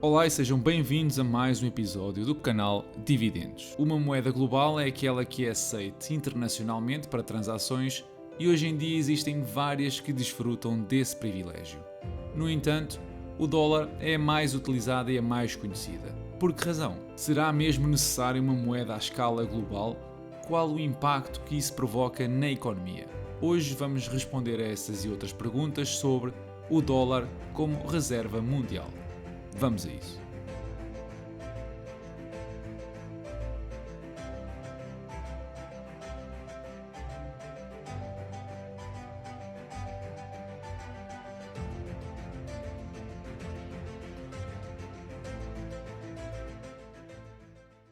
Olá e sejam bem-vindos a mais um episódio do canal Dividendos. Uma moeda global é aquela que é aceite internacionalmente para transações e hoje em dia existem várias que desfrutam desse privilégio. No entanto, o dólar é a mais utilizada e a mais conhecida. Por que razão? Será mesmo necessário uma moeda à escala global? Qual o impacto que isso provoca na economia? Hoje vamos responder a essas e outras perguntas sobre o dólar como reserva mundial. Vamos a isso.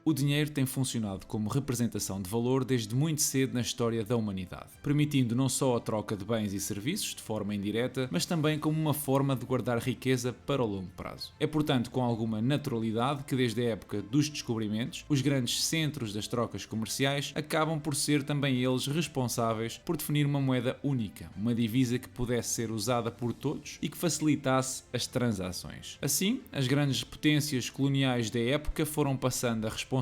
O dinheiro tem funcionado como representação de valor desde muito cedo na história da humanidade, permitindo não só a troca de bens e serviços de forma indireta, mas também como uma forma de guardar riqueza para o longo prazo. É, portanto, com alguma naturalidade que desde a época dos descobrimentos, os grandes centros das trocas comerciais acabam por ser também eles responsáveis por definir uma moeda única, uma divisa que pudesse ser usada por todos e que facilitasse as transações. Assim, as grandes potências coloniais da época foram passando a responsabilidade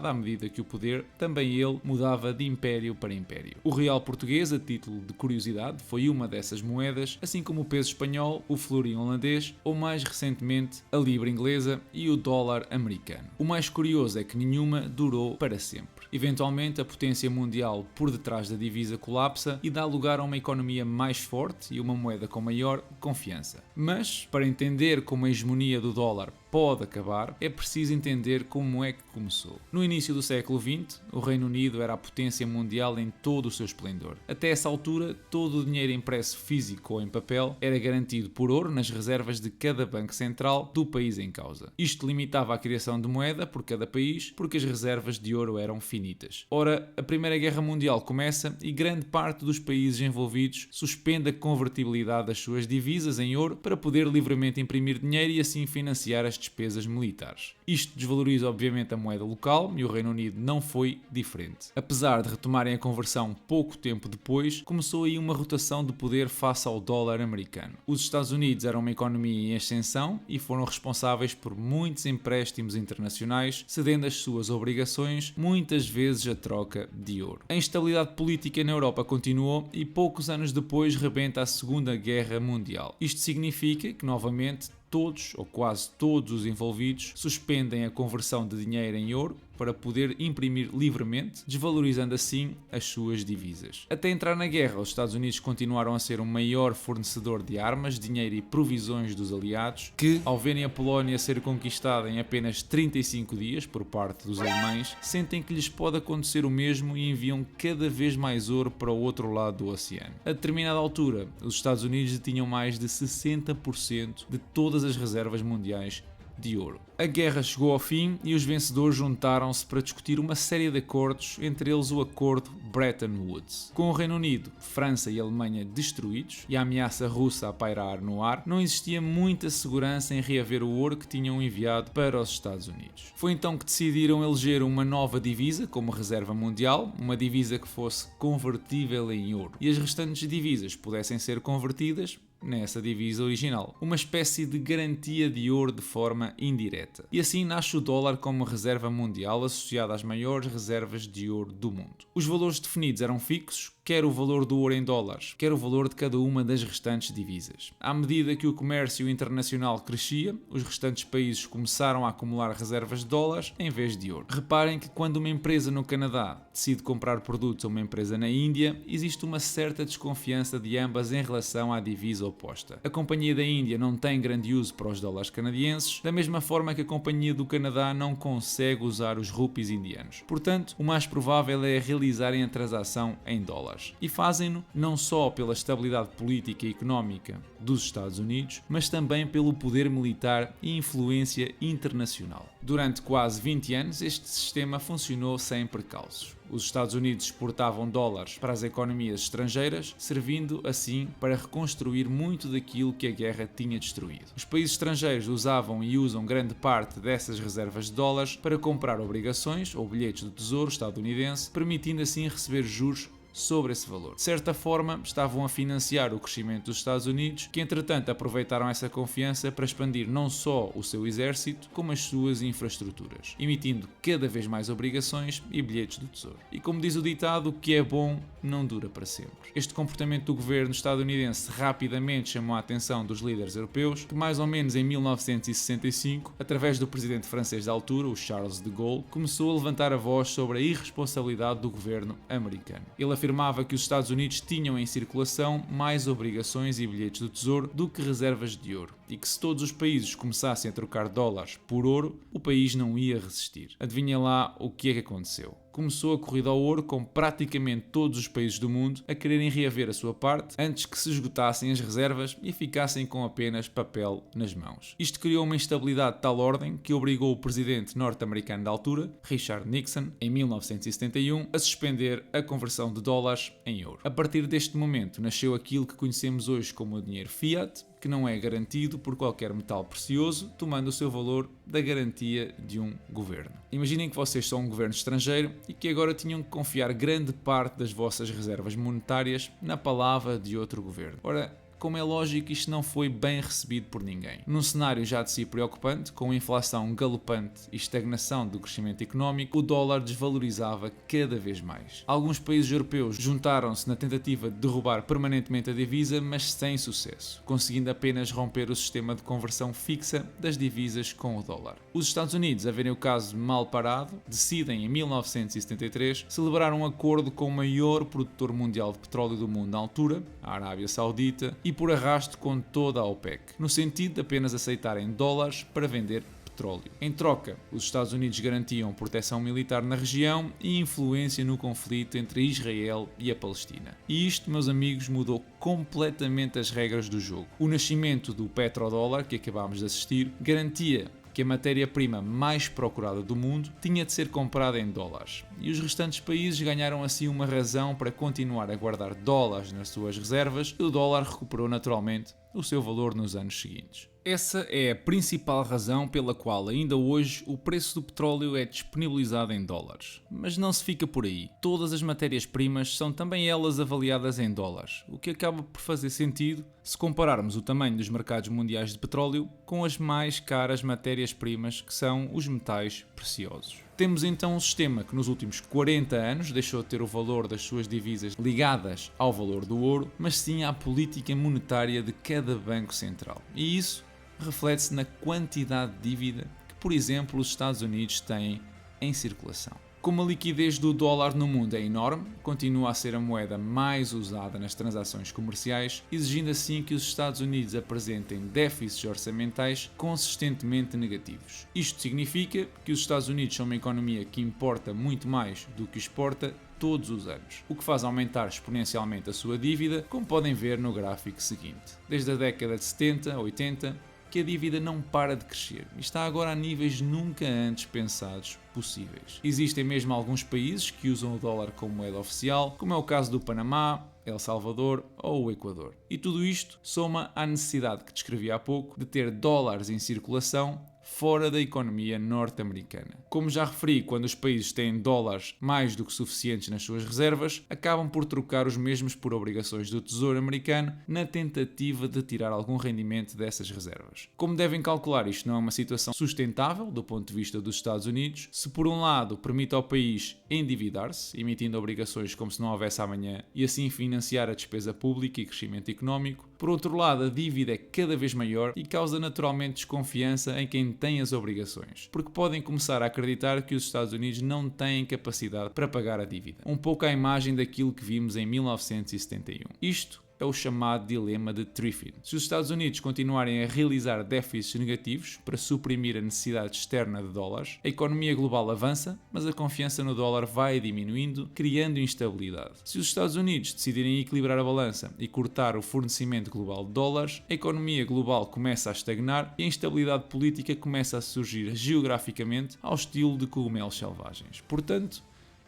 à medida que o poder, também ele, mudava de império para império. O real português, a título de curiosidade, foi uma dessas moedas, assim como o peso espanhol, o florim holandês ou mais recentemente a libra inglesa e o dólar americano. O mais curioso é que nenhuma durou para sempre. Eventualmente, a potência mundial por detrás da divisa colapsa e dá lugar a uma economia mais forte e uma moeda com maior confiança. Mas, para entender como a hegemonia do dólar pode acabar, é preciso entender como é que começou. No início do século XX, o Reino Unido era a potência mundial em todo o seu esplendor. Até essa altura, todo o dinheiro impresso físico ou em papel era garantido por ouro nas reservas de cada banco central do país em causa. Isto limitava a criação de moeda por cada país, porque as reservas de ouro eram finitas. Ora, a Primeira Guerra Mundial começa e grande parte dos países envolvidos suspende a convertibilidade das suas divisas em ouro para poder livremente imprimir dinheiro e assim financiar as despesas militares. Isto desvaloriza obviamente a moeda local e o Reino Unido não foi diferente. Apesar de retomarem a conversão pouco tempo depois, começou aí uma rotação de poder face ao dólar americano. Os Estados Unidos eram uma economia em ascensão e foram responsáveis por muitos empréstimos internacionais, cedendo as suas obrigações, muitas vezes a troca de ouro. A instabilidade política na Europa continuou e poucos anos depois rebenta a Segunda Guerra Mundial. Isto significa que novamente todos ou quase todos os envolvidos suspendem a conversão de dinheiro em ouro para poder imprimir livremente, desvalorizando assim as suas divisas. Até entrar na guerra, os Estados Unidos continuaram a ser o maior fornecedor de armas, dinheiro e provisões dos aliados, que, ao verem a Polónia ser conquistada em apenas 35 dias por parte dos alemães, sentem que lhes pode acontecer o mesmo e enviam cada vez mais ouro para o outro lado do oceano. A determinada altura, os Estados Unidos detinham mais de 60% de todas as reservas mundiais de ouro. A guerra chegou ao fim e os vencedores juntaram-se para discutir uma série de acordos, entre eles o acordo Bretton Woods. Com o Reino Unido, França e Alemanha destruídos e a ameaça russa a pairar no ar, não existia muita segurança em reaver o ouro que tinham enviado para os Estados Unidos. Foi então que decidiram eleger uma nova divisa como reserva mundial, uma divisa que fosse convertível em ouro e as restantes divisas pudessem ser convertidas nessa divisa original, uma espécie de garantia de ouro de forma indireta. E assim nasce o dólar como reserva mundial associada às maiores reservas de ouro do mundo. Os valores definidos eram fixos, quer o valor do ouro em dólares, quer o valor de cada uma das restantes divisas. À medida que o comércio internacional crescia, os restantes países começaram a acumular reservas de dólares em vez de ouro. Reparem que quando uma empresa no Canadá decide comprar produtos a uma empresa na Índia, existe uma certa desconfiança de ambas em relação à divisa oposta. A companhia da Índia não tem grande uso para os dólares canadienses, da mesma forma que a companhia do Canadá não consegue usar os rupees indianos. Portanto, o mais provável é realizarem a transação em dólares. E fazem-no não só pela estabilidade política e económica dos Estados Unidos, mas também pelo poder militar e influência internacional. Durante quase 20 anos, este sistema funcionou sem precalços. Os Estados Unidos exportavam dólares para as economias estrangeiras, servindo assim para reconstruir muito daquilo que a guerra tinha destruído. Os países estrangeiros usavam e usam grande parte dessas reservas de dólares para comprar obrigações ou bilhetes do Tesouro estadunidense, permitindo assim receber juros sobre esse valor. De certa forma, estavam a financiar o crescimento dos Estados Unidos, que entretanto aproveitaram essa confiança para expandir não só o seu exército, como as suas infraestruturas, emitindo cada vez mais obrigações e bilhetes do tesouro. E como diz o ditado, o que é bom não dura para sempre. Este comportamento do governo estadunidense rapidamente chamou a atenção dos líderes europeus, que mais ou menos em 1965, através do presidente francês da altura, o Charles de Gaulle, começou a levantar a voz sobre a irresponsabilidade do governo americano. Ele afirmava que os Estados Unidos tinham em circulação mais obrigações e bilhetes do tesouro do que reservas de ouro, e que se todos os países começassem a trocar dólares por ouro, o país não ia resistir. Adivinha lá o que é que aconteceu? Começou a corrida ao ouro, com praticamente todos os países do mundo a quererem reaver a sua parte antes que se esgotassem as reservas e ficassem com apenas papel nas mãos. Isto criou uma instabilidade de tal ordem que obrigou o presidente norte-americano da altura, Richard Nixon, em 1971, a suspender a conversão de dólares em ouro. A partir deste momento nasceu aquilo que conhecemos hoje como o dinheiro fiat, que não é garantido por qualquer metal precioso, tomando o seu valor da garantia de um governo. Imaginem que vocês são um governo estrangeiro e que agora tinham que confiar grande parte das vossas reservas monetárias na palavra de outro governo. Ora, como é lógico, isto não foi bem recebido por ninguém. Num cenário já de si preocupante, com inflação galopante e estagnação do crescimento económico, o dólar desvalorizava cada vez mais. Alguns países europeus juntaram-se na tentativa de derrubar permanentemente a divisa, mas sem sucesso, conseguindo apenas romper o sistema de conversão fixa das divisas com o dólar. Os Estados Unidos, a verem o caso mal parado, decidem em 1973 celebrar um acordo com o maior produtor mundial de petróleo do mundo na altura, a Arábia Saudita, e por arrasto com toda a OPEC, no sentido de apenas aceitarem dólares para vender petróleo. Em troca, os Estados Unidos garantiam proteção militar na região e influência no conflito entre Israel e a Palestina. E isto, meus amigos, mudou completamente as regras do jogo. O nascimento do petrodólar, que acabámos de assistir, garantia que a matéria-prima mais procurada do mundo tinha de ser comprada em dólares. E os restantes países ganharam assim uma razão para continuar a guardar dólares nas suas reservas e o dólar recuperou naturalmente o seu valor nos anos seguintes. Essa é a principal razão pela qual ainda hoje o preço do petróleo é disponibilizado em dólares. Mas não se fica por aí. Todas as matérias-primas são também elas avaliadas em dólares, o que acaba por fazer sentido se compararmos o tamanho dos mercados mundiais de petróleo com as mais caras matérias-primas que são os metais preciosos. Temos então um sistema que nos últimos 40 anos deixou de ter o valor das suas divisas ligadas ao valor do ouro, mas sim à política monetária de cada banco central. E isso reflete-se na quantidade de dívida que, por exemplo, os Estados Unidos têm em circulação. Como a liquidez do dólar no mundo é enorme, continua a ser a moeda mais usada nas transações comerciais, exigindo assim que os Estados Unidos apresentem déficits orçamentais consistentemente negativos. Isto significa que os Estados Unidos são uma economia que importa muito mais do que exporta todos os anos, o que faz aumentar exponencialmente a sua dívida, como podem ver no gráfico seguinte. Desde a década de 70, 80, que a dívida não para de crescer e está agora a níveis nunca antes pensados possíveis. Existem mesmo alguns países que usam o dólar como moeda oficial, como é o caso do Panamá, El Salvador ou o Equador. E tudo isto soma à necessidade que descrevi há pouco de ter dólares em circulação fora da economia norte-americana. Como já referi, quando os países têm dólares mais do que suficientes nas suas reservas, acabam por trocar os mesmos por obrigações do Tesouro americano na tentativa de tirar algum rendimento dessas reservas. Como devem calcular, isto não é uma situação sustentável do ponto de vista dos Estados Unidos. Se por um lado permite ao país endividar-se, emitindo obrigações como se não houvesse amanhã e assim financiar a despesa pública e crescimento económico, por outro lado a dívida é cada vez maior e causa naturalmente desconfiança em quem tem as obrigações, porque podem começar a acreditar que os Estados Unidos não têm capacidade para pagar a dívida. Um pouco à imagem daquilo que vimos em 1971. Isto é o chamado dilema de Triffin. Se os Estados Unidos continuarem a realizar déficits negativos para suprimir a necessidade externa de dólares, a economia global avança, mas a confiança no dólar vai diminuindo, criando instabilidade. Se os Estados Unidos decidirem equilibrar a balança e cortar o fornecimento global de dólares, a economia global começa a estagnar e a instabilidade política começa a surgir geograficamente ao estilo de cogumelos selvagens. Portanto,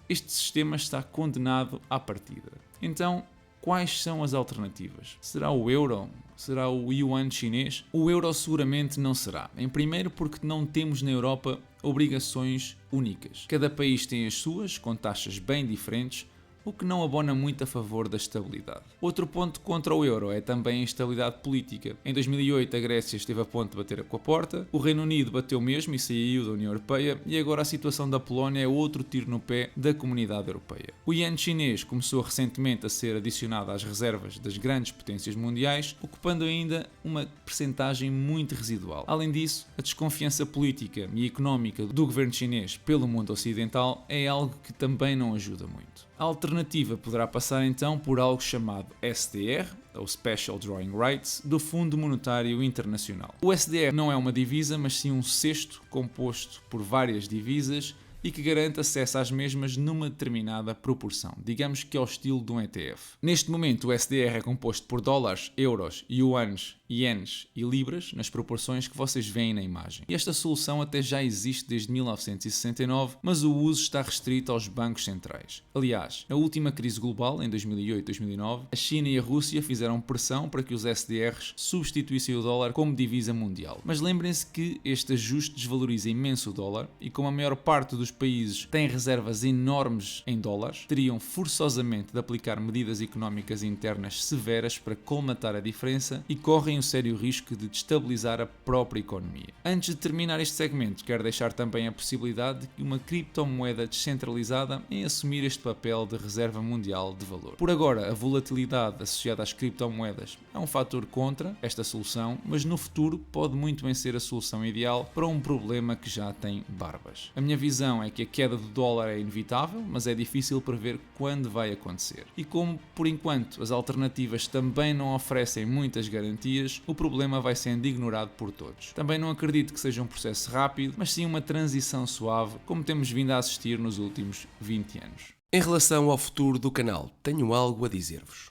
este sistema está condenado à partida. Então, quais são as alternativas? Será o euro? Será o yuan chinês? O euro seguramente não será. Em primeiro porque não temos na Europa obrigações únicas. Cada país tem as suas, com taxas bem diferentes, o que não abona muito a favor da estabilidade. Outro ponto contra o euro é também a instabilidade política. Em 2008 a Grécia esteve a ponto de bater com a porta, o Reino Unido bateu mesmo e saiu da União Europeia, e agora a situação da Polónia é outro tiro no pé da comunidade europeia. O iene chinês começou recentemente a ser adicionado às reservas das grandes potências mundiais, ocupando ainda uma percentagem muito residual. Além disso, a desconfiança política e económica do governo chinês pelo mundo ocidental é algo que também não ajuda muito. A alternativa poderá passar então por algo chamado SDR, ou Special Drawing Rights, do Fundo Monetário Internacional. O SDR não é uma divisa, mas sim um cesto composto por várias divisas e que garante acesso às mesmas numa determinada proporção, digamos que ao estilo de um ETF. Neste momento o SDR é composto por dólares, euros, yuans, ienes e libras, nas proporções que vocês veem na imagem. E esta solução até já existe desde 1969, mas o uso está restrito aos bancos centrais. Aliás, na última crise global, em 2008-2009, a China e a Rússia fizeram pressão para que os SDRs substituíssem o dólar como divisa mundial. Mas lembrem-se que este ajuste desvaloriza imenso o dólar, e como a maior parte dos países têm reservas enormes em dólares, teriam forçosamente de aplicar medidas económicas internas severas para colmatar a diferença e correm um sério risco de destabilizar a própria economia. Antes de terminar este segmento, quero deixar também a possibilidade de que uma criptomoeda descentralizada em assumir este papel de reserva mundial de valor. Por agora, a volatilidade associada às criptomoedas é um fator contra esta solução, mas no futuro pode muito bem ser a solução ideal para um problema que já tem barbas. A minha visão é que a queda do dólar é inevitável, mas é difícil prever quando vai acontecer. E como, por enquanto, as alternativas também não oferecem muitas garantias, o problema vai sendo ignorado por todos. Também não acredito que seja um processo rápido, mas sim uma transição suave, como temos vindo a assistir nos últimos 20 anos. Em relação ao futuro do canal, tenho algo a dizer-vos.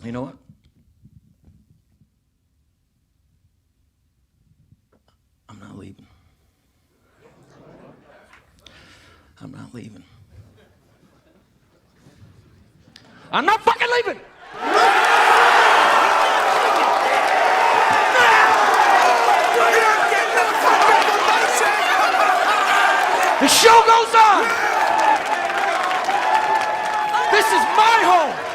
You know what? I'm not leaving. I'm not leaving. I'm not fucking leaving! The show goes on! This is my home!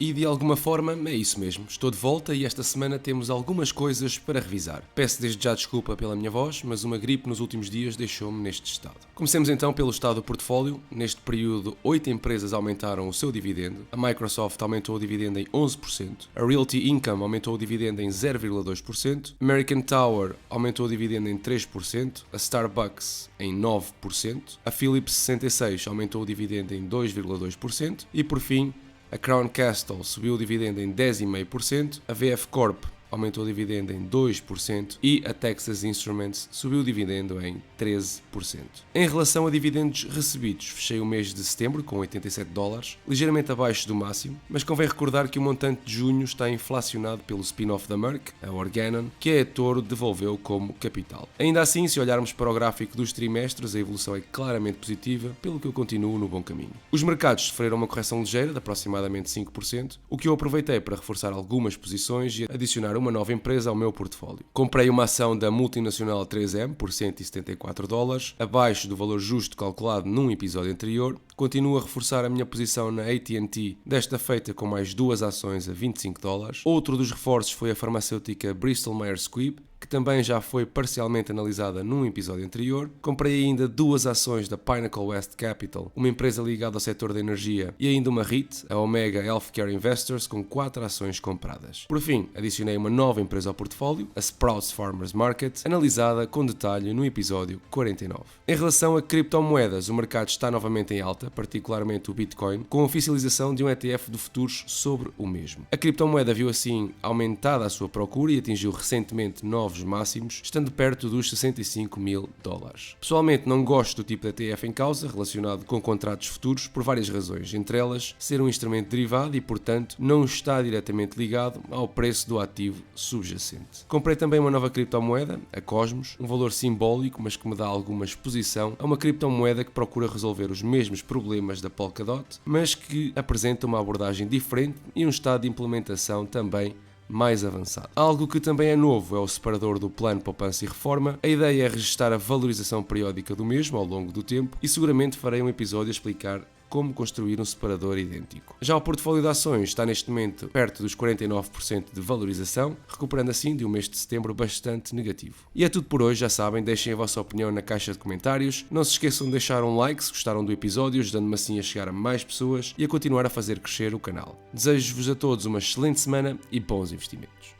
E de alguma forma é isso mesmo, estou de volta e esta semana temos algumas coisas para revisar. Peço desde já desculpa pela minha voz, mas uma gripe nos últimos dias deixou-me neste estado. Comecemos então pelo estado do portfólio. Neste período, 8 empresas aumentaram o seu dividendo. A Microsoft aumentou o dividendo em 11%, a Realty Income aumentou o dividendo em 0,2%, American Tower aumentou o dividendo em 3%, a Starbucks em 9%, a Philips 66 aumentou o dividendo em 2,2% e por fim, a Crown Castle subiu o dividendo em 10,5%, a VF Corp aumentou o dividendo em 2% e a Texas Instruments subiu o dividendo em 13%. Em relação a dividendos recebidos, fechei o mês de setembro com $87, ligeiramente abaixo do máximo, mas convém recordar que o montante de junho está inflacionado pelo spin-off da Merck, a Organon, que a eToro devolveu como capital. Ainda assim, se olharmos para o gráfico dos trimestres, a evolução é claramente positiva, pelo que eu continuo no bom caminho. Os mercados sofreram uma correção ligeira de aproximadamente 5%, o que eu aproveitei para reforçar algumas posições e adicionar uma nova empresa ao meu portfólio. Comprei uma ação da multinacional 3M por $174, abaixo do valor justo calculado num episódio anterior. Continuo a reforçar a minha posição na AT&T, desta feita com mais 2 ações a $25. Outro dos reforços foi a farmacêutica Bristol Myers Squibb, que também já foi parcialmente analisada num episódio anterior. Comprei ainda 2 ações da Pinnacle West Capital, uma empresa ligada ao setor da energia, e ainda uma REIT, a Omega Healthcare Investors, com 4 ações compradas. Por fim, adicionei uma nova empresa ao portfólio, a Sprouts Farmers Market, analisada com detalhe no episódio 49. Em relação a criptomoedas, o mercado está novamente em alta, particularmente o Bitcoin, com a oficialização de um ETF de futuros sobre o mesmo. A criptomoeda viu assim aumentada a sua procura e atingiu recentemente novos máximos, estando perto dos $65 mil. Pessoalmente não gosto do tipo de ETF em causa, relacionado com contratos futuros, por várias razões, entre elas ser um instrumento derivado e, portanto, não está diretamente ligado ao preço do ativo subjacente. Comprei também uma nova criptomoeda, a Cosmos, um valor simbólico, mas que me dá alguma exposição a uma criptomoeda que procura resolver os mesmos problemas da Polkadot, mas que apresenta uma abordagem diferente e um estado de implementação também mais avançado. Algo que também é novo é o separador do Plano Poupança e Reforma. A ideia é registar a valorização periódica do mesmo ao longo do tempo e seguramente farei um episódio a explicar como construir um separador idêntico. Já o portfólio de ações está neste momento perto dos 49% de valorização, recuperando assim de um mês de setembro bastante negativo. E é tudo por hoje, já sabem, deixem a vossa opinião na caixa de comentários, não se esqueçam de deixar um like se gostaram do episódio, ajudando-me assim a chegar a mais pessoas e a continuar a fazer crescer o canal. Desejo-vos a todos uma excelente semana e bons investimentos.